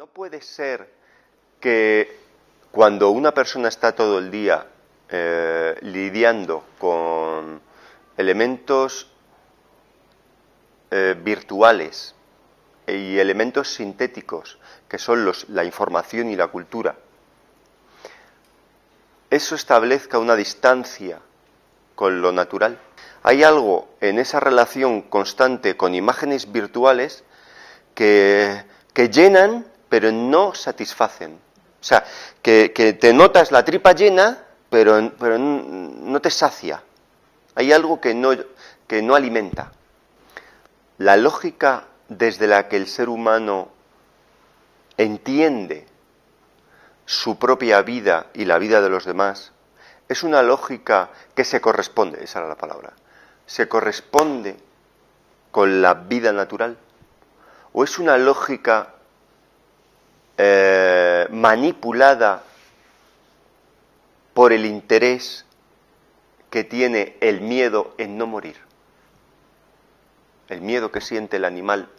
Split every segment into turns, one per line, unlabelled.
No puede ser que cuando una persona está todo el día lidiando con elementos virtuales y elementos sintéticos, que son la información y la cultura, eso establezca una distancia con lo natural. Hay algo en esa relación constante con imágenes virtuales que llenan, pero no satisfacen. O sea, que te notas la tripa llena, pero no te sacia. Hay algo que no alimenta. La lógica desde la que el ser humano entiende su propia vida y la vida de los demás es una lógica que se corresponde, esa era la palabra, se corresponde con la vida natural, o es una lógica manipulada por el interés que tiene el miedo en no morir, el miedo que siente el animal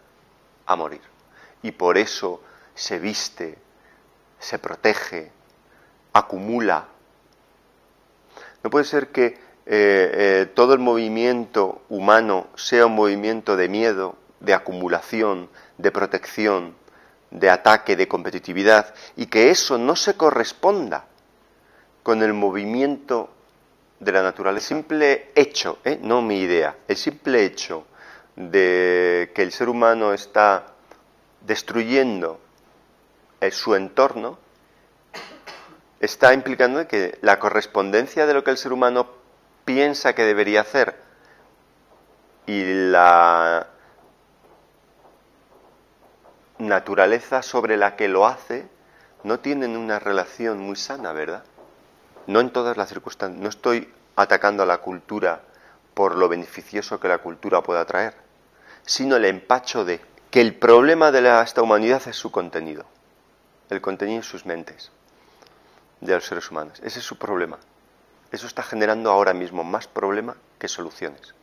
a morir, y por eso se viste, se protege, acumula. No puede ser que todo el movimiento humano sea un movimiento de miedo, de acumulación, de protección, de ataque, de competitividad, y que eso no se corresponda con el movimiento de la naturaleza. El simple hecho, no mi idea, el simple hecho de que el ser humano está destruyendo su entorno está implicando que la correspondencia de lo que el ser humano piensa que debería hacer y la naturaleza sobre la que lo hace no tienen una relación muy sana, ¿verdad? No en todas las circunstancias. No estoy atacando a la cultura por lo beneficioso que la cultura pueda traer, sino el empacho de que el problema de esta humanidad es su contenido, el contenido en sus mentes de los seres humanos. Ese es su problema. Eso está generando ahora mismo más problema que soluciones.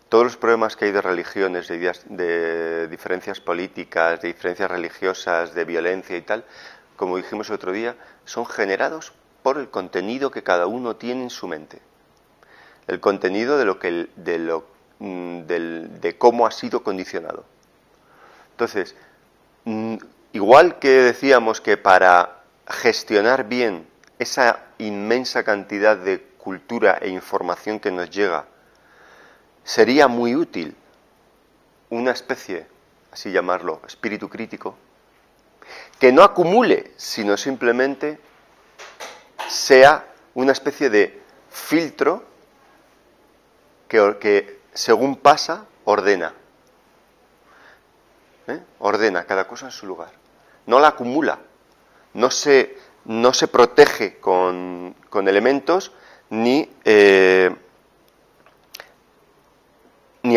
Todos los problemas que hay de religiones, de ideas, de diferencias políticas, de diferencias religiosas, de violencia y tal, como dijimos el otro día, son generados por el contenido que cada uno tiene en su mente. El contenido de cómo ha sido condicionado. Entonces, igual que decíamos que para gestionar bien esa inmensa cantidad de cultura e información que nos llega, sería muy útil una especie, así llamarlo, espíritu crítico, que no acumule, sino simplemente sea una especie de filtro que según pasa, ordena. Ordena cada cosa en su lugar. No la acumula, no se protege con elementos ni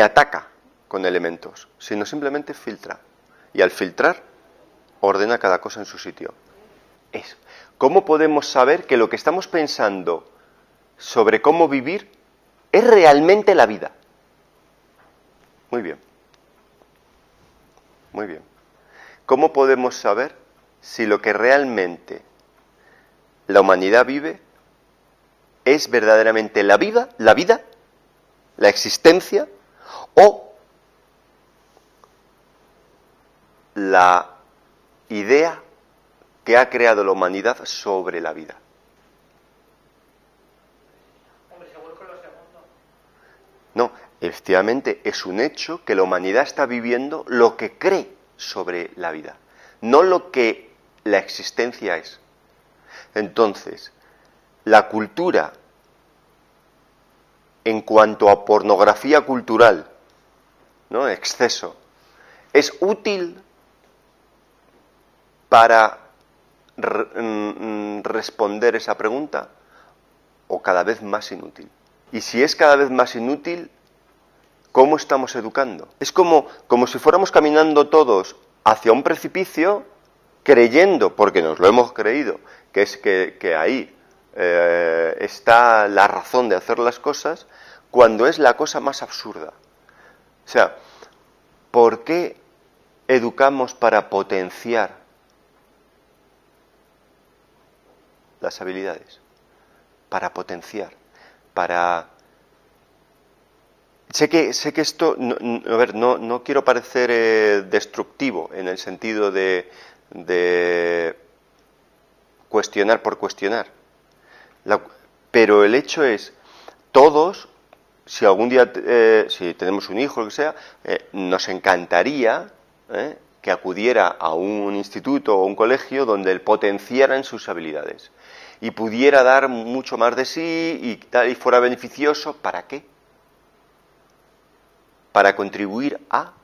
ataca con elementos, sino simplemente filtra. Y al filtrar, ordena cada cosa en su sitio. ¿Cómo podemos saber que lo que estamos pensando sobre cómo vivir es realmente la vida? Muy bien. Muy bien. ¿Cómo podemos saber si lo que realmente la humanidad vive es verdaderamente la vida, la existencia, o la idea que ha creado la humanidad sobre la vida?
Hombre, seguro que lo segundo.
No, efectivamente es un hecho que la humanidad está viviendo lo que cree sobre la vida, no lo que la existencia es. Entonces, la cultura, en cuanto a pornografía cultural, ¿no? Exceso, ¿es útil para responder esa pregunta o cada vez más inútil? Y si es cada vez más inútil, ¿cómo estamos educando? Es como si fuéramos caminando todos hacia un precipicio, creyendo, porque nos lo hemos creído, que ahí está la razón de hacer las cosas, cuando es la cosa más absurda. O sea, ¿por qué educamos para potenciar las habilidades, para potenciar, para... Sé que esto, no quiero parecer destructivo en el sentido de cuestionar por cuestionar, pero el hecho es, todos, si algún día, si tenemos un hijo o lo que sea, nos encantaría que acudiera a un instituto o un colegio donde él potenciara en sus habilidades y pudiera dar mucho más de sí y fuera beneficioso. ¿Para qué? Para contribuir a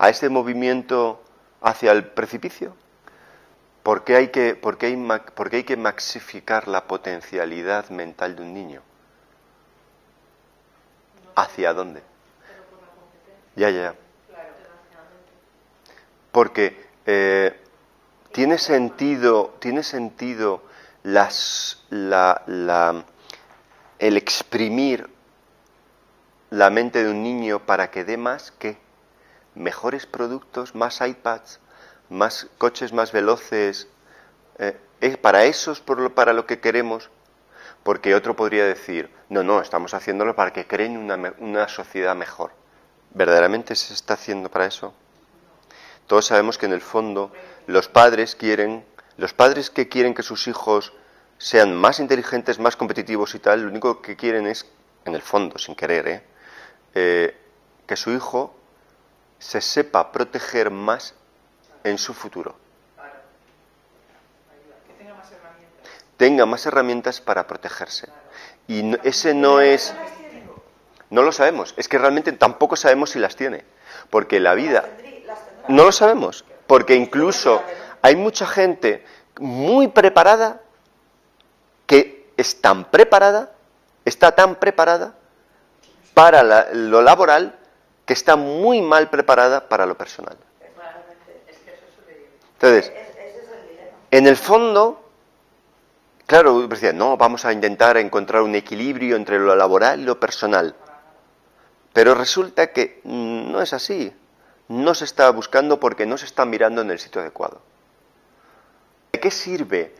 este movimiento hacia el precipicio. ¿Por qué hay que maxificar la potencialidad mental de un niño? ¿Hacia dónde? Ya. Porque tiene sentido el exprimir la mente de un niño para que dé más que mejores productos, más iPads, más coches más veloces. Para eso es para lo que queremos. Porque otro podría decir, no, estamos haciéndolo para que creen una sociedad mejor. ¿Verdaderamente se está haciendo para eso? Todos sabemos que en el fondo los padres que quieren que sus hijos sean más inteligentes, más competitivos y tal, lo único que quieren es, en el fondo, sin querer, que su hijo se sepa proteger más en su futuro. Tenga más herramientas para protegerse. Y ese no es... No lo sabemos. Es que realmente tampoco sabemos si las tiene. Porque la vida... No lo sabemos. Porque incluso hay mucha gente muy preparada que está tan preparada para lo laboral que está muy mal preparada para lo personal. Entonces, en el fondo... Claro, decía, no, vamos a intentar encontrar un equilibrio entre lo laboral y lo personal. Pero resulta que no es así. No se está buscando porque no se está mirando en el sitio adecuado. ¿De qué sirve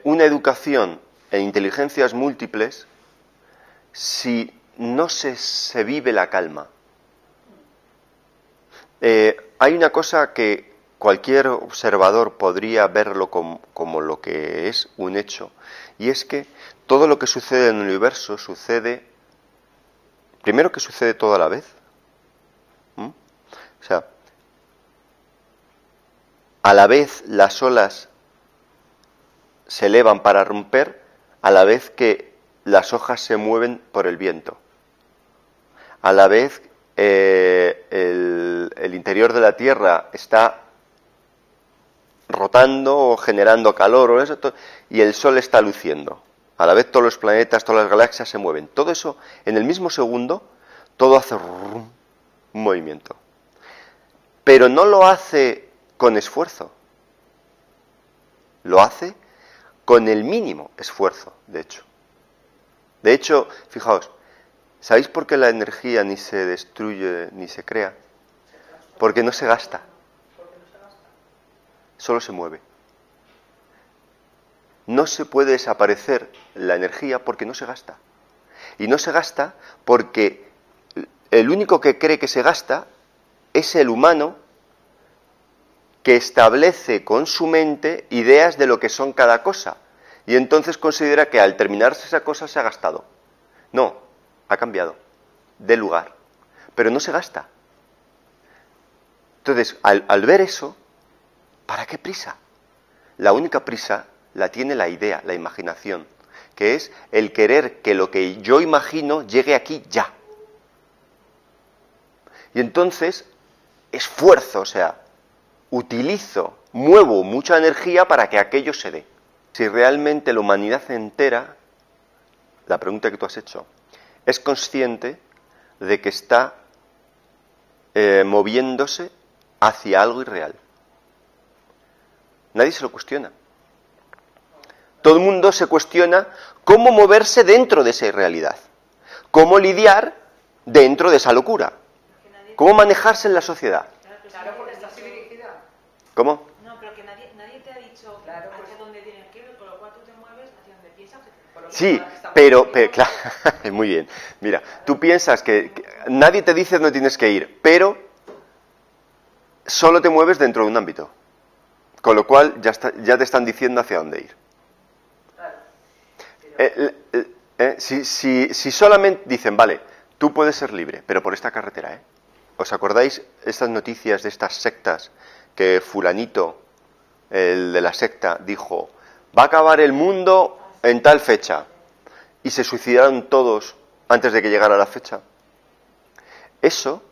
una educación en inteligencias múltiples si no se vive la calma? Hay una cosa que cualquier observador podría verlo como lo que es un hecho, y es que todo lo que sucede en el universo sucede, primero que sucede todo a la vez, o sea, a la vez las olas se elevan para romper, a la vez que las hojas se mueven por el viento, a la vez el interior de la Tierra está rotando o generando calor o eso, y el Sol está luciendo. A la vez todos los planetas, todas las galaxias se mueven. Todo eso, en el mismo segundo, todo hace un movimiento. Pero no lo hace con esfuerzo. Lo hace con el mínimo esfuerzo, de hecho. De hecho, fijaos, ¿sabéis por qué la energía ni se destruye ni se crea? Porque no se gasta. Solo se mueve. No se puede desaparecer la energía porque no se gasta. Y no se gasta porque el único que cree que se gasta es el humano que establece con su mente ideas de lo que son cada cosa. Y entonces considera que al terminarse esa cosa se ha gastado. No, ha cambiado de lugar. Pero no se gasta. Entonces, al ver eso, ¿para qué prisa? La única prisa la tiene la idea, la imaginación, que es el querer que lo que yo imagino llegue aquí ya. Y entonces, esfuerzo, o sea, muevo mucha energía para que aquello se dé. Si realmente la humanidad entera, la pregunta que tú has hecho, es consciente de que está moviéndose hacia algo irreal. Nadie se lo cuestiona. Todo el mundo se cuestiona cómo moverse dentro de esa irrealidad. Cómo lidiar dentro de esa locura.
Que nadie
cómo manejarse en la sociedad.
Claro, porque está así dirigida.
¿Cómo?
No, pero que nadie te ha dicho
Claro,
hacia
pues.
dónde tienes que ir, con lo cual tú te mueves hacia donde piensas que
Por lo
Sí,
menos está
pero
muy
claro, muy bien. Mira, tú piensas que nadie te dice dónde tienes que ir, pero solo te mueves dentro de un ámbito. Con lo cual ya te están diciendo hacia dónde ir.
Claro.
Si solamente dicen, vale, tú puedes ser libre, pero por esta carretera, ¿eh? ¿Os acordáis estas noticias de estas sectas que fulanito, el de la secta, dijo, va a acabar el mundo en tal fecha? Y se suicidaron todos antes de que llegara la fecha. Eso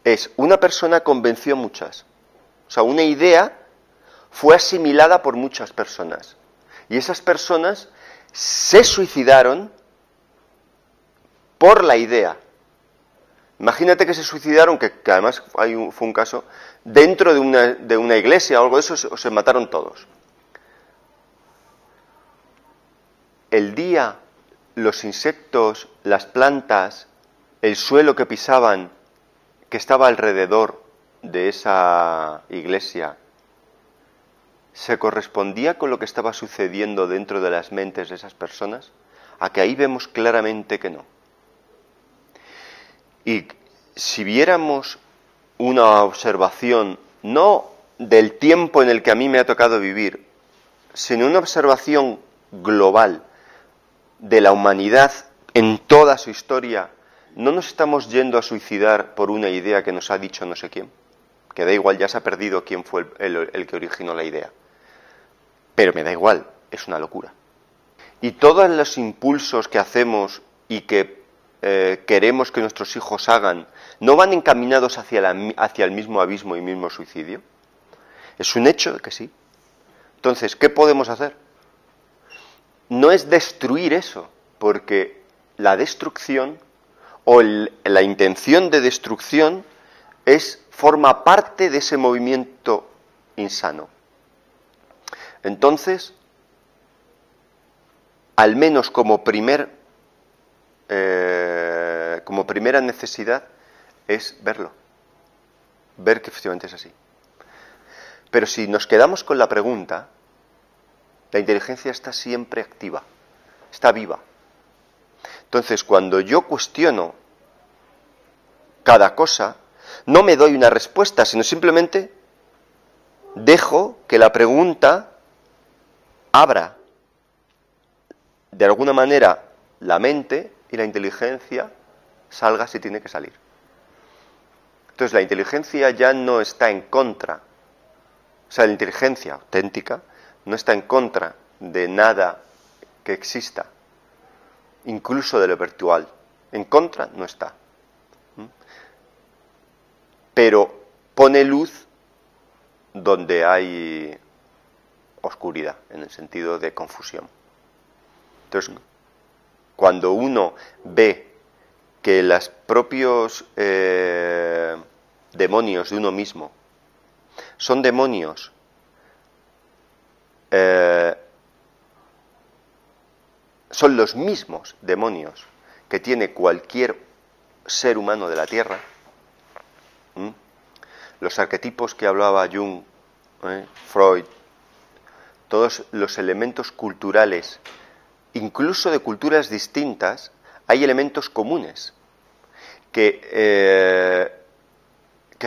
es, una persona convenció a muchas. O sea, una idea fue asimilada por muchas personas. Y esas personas se suicidaron por la idea. Imagínate que se suicidaron, que además fue un caso, dentro de una iglesia o algo de eso, se mataron todos. El día, los insectos, las plantas, el suelo que pisaban, que estaba alrededor de esa iglesia, ¿se correspondía con lo que estaba sucediendo dentro de las mentes de esas personas? A que ahí vemos claramente que no. Y si viéramos una observación, no del tiempo en el que a mí me ha tocado vivir, sino una observación global de la humanidad en toda su historia, ¿no nos estamos yendo a suicidar por una idea que nos ha dicho no sé quién? Que da igual, ya se ha perdido quién fue el que originó la idea. Pero me da igual, es una locura. Y todos los impulsos que hacemos y que queremos que nuestros hijos hagan, ¿no van encaminados hacia el mismo abismo y mismo suicidio? Es un hecho que sí. Entonces, ¿qué podemos hacer? No es destruir eso, porque la destrucción o la intención de destrucción forma parte de ese movimiento insano. Entonces, al menos como primera necesidad es verlo, ver que efectivamente es así. Pero si nos quedamos con la pregunta, la inteligencia está siempre activa, está viva. Entonces, cuando yo cuestiono cada cosa, no me doy una respuesta, sino simplemente dejo que la pregunta abra de alguna manera la mente y la inteligencia salga si tiene que salir. Entonces la inteligencia ya no está en contra, o sea, la inteligencia auténtica no está en contra de nada que exista, incluso de lo virtual. En contra no está. Pero pone luz donde hay oscuridad, en el sentido de confusión. Entonces, cuando uno ve que los propios demonios de uno mismo son demonios son los mismos demonios que tiene cualquier ser humano de la Tierra, los arquetipos que hablaba Jung, Freud, todos los elementos culturales, incluso de culturas distintas, hay elementos comunes que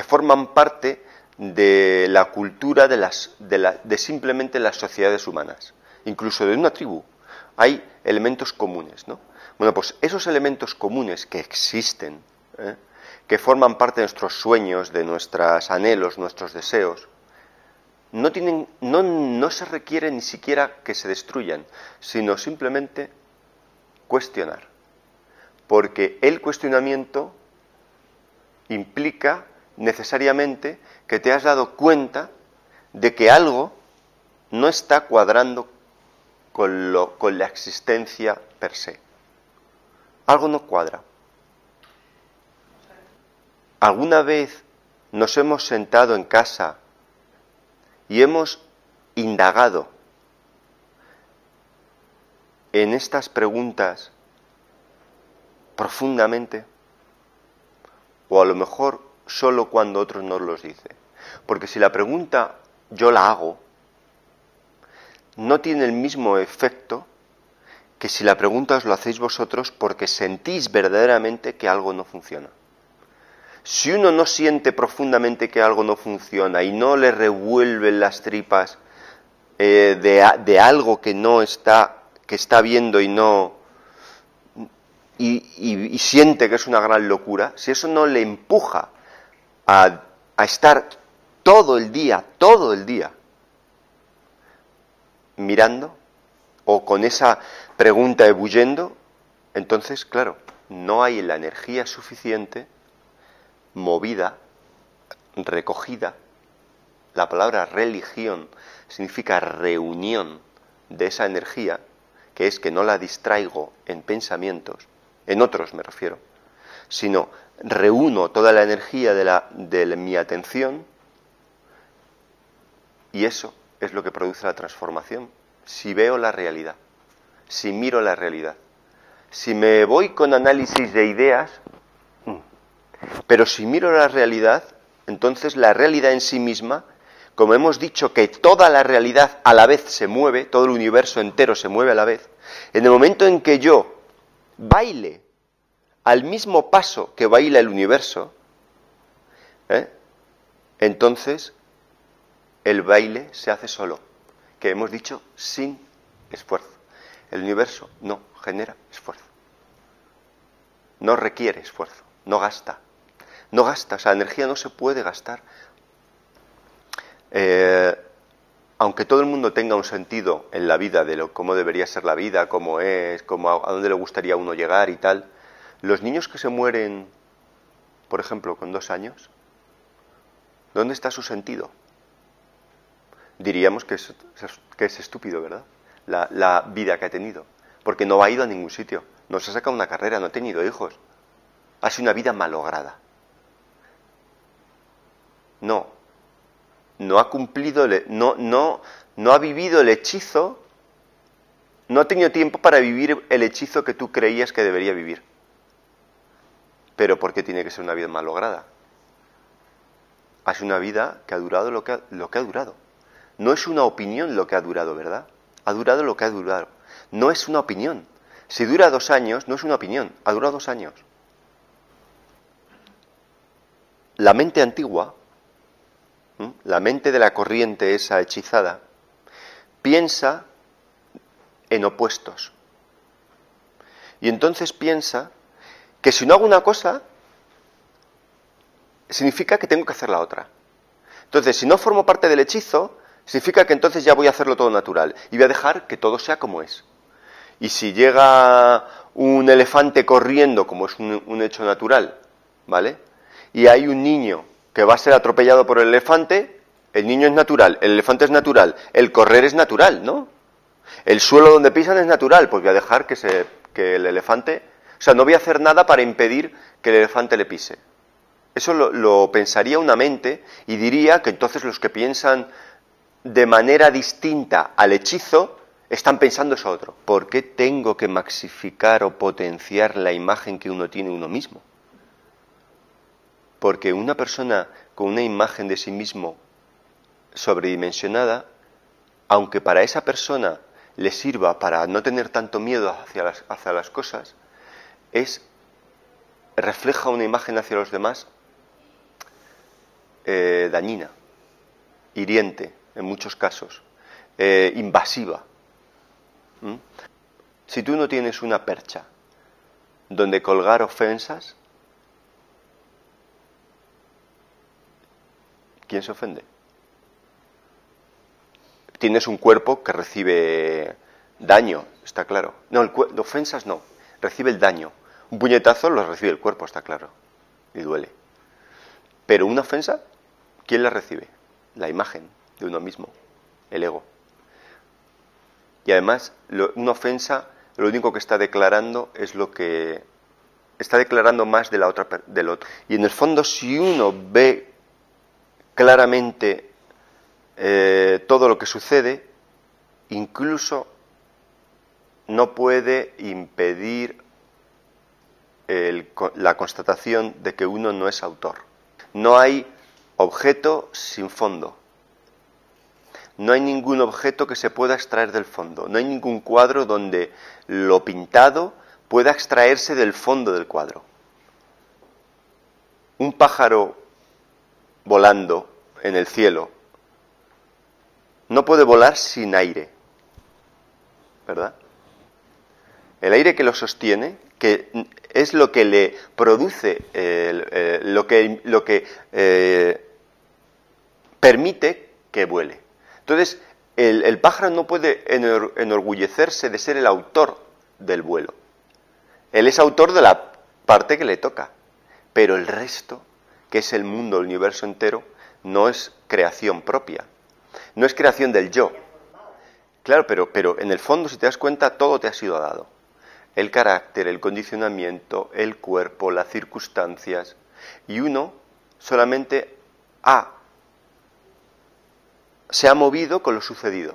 forman parte de la cultura de simplemente las sociedades humanas, incluso de una tribu. Hay elementos comunes, ¿no? Bueno, pues esos elementos comunes que existen, que forman parte de nuestros sueños, de nuestros anhelos, nuestros deseos, no se requiere ni siquiera que se destruyan, sino simplemente cuestionar. Porque el cuestionamiento implica necesariamente que te has dado cuenta de que algo no está cuadrando con la existencia per se. Algo no cuadra. ¿Alguna vez nos hemos sentado en casa y hemos indagado en estas preguntas profundamente? o a lo mejor solo cuando otros nos los dicen. Porque si la pregunta yo la hago, no tiene el mismo efecto que si la pregunta os lo hacéis vosotros porque sentís verdaderamente que algo no funciona. Si uno no siente profundamente que algo no funciona y no le revuelven las tripas de algo que no está, que está viendo y no y siente que es una gran locura, si eso no le empuja a estar todo el día mirando o con esa pregunta ebulliendo, entonces, claro, no hay la energía suficiente movida, recogida. La palabra religión significa reunión de esa energía, que es que no la distraigo en pensamientos, en otros me refiero, sino reúno toda la energía de mi atención, y eso es lo que produce la transformación. Si veo la realidad, si miro la realidad, si me voy con análisis de ideas, pero si miro la realidad, entonces la realidad en sí misma, como hemos dicho que toda la realidad a la vez se mueve, todo el universo entero se mueve a la vez, en el momento en que yo baile al mismo paso que baila el universo, entonces el baile se hace solo, que hemos dicho sin esfuerzo. El universo no genera esfuerzo, no requiere esfuerzo, no gasta, o sea, la energía no se puede gastar. Aunque todo el mundo tenga un sentido en la vida de cómo debería ser la vida, cómo es, a dónde le gustaría a uno llegar y tal, los niños que se mueren, por ejemplo, con 2 años, ¿dónde está su sentido? Diríamos que es estúpido, ¿verdad? La vida que ha tenido, porque no ha ido a ningún sitio, no se ha sacado una carrera, no ha tenido hijos, ha sido una vida malograda. No ha cumplido, no ha vivido el hechizo, no ha tenido tiempo para vivir el hechizo que tú creías que debería vivir. Pero ¿por qué tiene que ser una vida malograda? Ha sido una vida que ha durado lo que ha durado. No es una opinión lo que ha durado, ¿verdad? Ha durado lo que ha durado. No es una opinión. Si dura 2 años, no es una opinión, ha durado 2 años. La mente antigua, la mente de la corriente esa hechizada, piensa en opuestos. Y entonces piensa que si no hago una cosa, significa que tengo que hacer la otra. Entonces, si no formo parte del hechizo, significa que entonces ya voy a hacerlo todo natural y voy a dejar que todo sea como es. Y si llega un elefante corriendo, como es un hecho natural, ¿vale? Y hay un niño que va a ser atropellado por el elefante, el niño es natural, el elefante es natural, el correr es natural, ¿no? El suelo donde pisan es natural, pues voy a dejar que el elefante... O sea, no voy a hacer nada para impedir que el elefante le pise. Eso lo pensaría una mente y diría que entonces los que piensan de manera distinta al hechizo están pensando eso otro. ¿Por qué tengo que maxificar o potenciar la imagen que uno tiene uno mismo? Porque una persona con una imagen de sí mismo sobredimensionada, aunque para esa persona le sirva para no tener tanto miedo hacia las cosas, refleja una imagen hacia los demás dañina, hiriente en muchos casos, invasiva. Si tú no tienes una percha donde colgar ofensas, ¿quién se ofende? Tienes un cuerpo que recibe daño, está claro. No, ofensas no, recibe el daño. Un puñetazo lo recibe el cuerpo, está claro, y duele. Pero una ofensa, ¿quién la recibe? La imagen de uno mismo, el ego. Y además, una ofensa, lo único que está declarando es lo que... Está declarando más del otro. Y en el fondo, si uno ve claramente todo lo que sucede, incluso no puede impedir la constatación de que uno no es autor. No hay objeto sin fondo. No hay ningún objeto que se pueda extraer del fondo. No hay ningún cuadro donde lo pintado pueda extraerse del fondo del cuadro. Un pájaro volando en el cielo no puede volar sin aire, ¿verdad? El aire que lo sostiene, que es lo que le produce, lo que permite que vuele. Entonces, el pájaro no puede enorgullecerse de ser el autor del vuelo. Él es autor de la parte que le toca, pero el resto, que es el mundo, el universo entero, no es creación propia, no es creación del yo. Claro, pero en el fondo, si te das cuenta, todo te ha sido dado. El carácter, el condicionamiento, el cuerpo, las circunstancias, y uno solamente se ha movido con lo sucedido.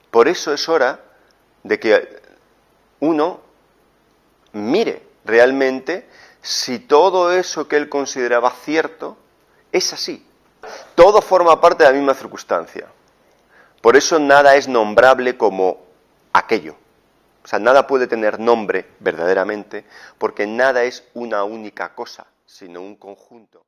Por eso es hora de que uno mire realmente si todo eso que él consideraba cierto es así. Todo forma parte de la misma circunstancia. Por eso nada es nombrable como aquello. O sea, nada puede tener nombre verdaderamente, porque nada es una única cosa, sino un conjunto.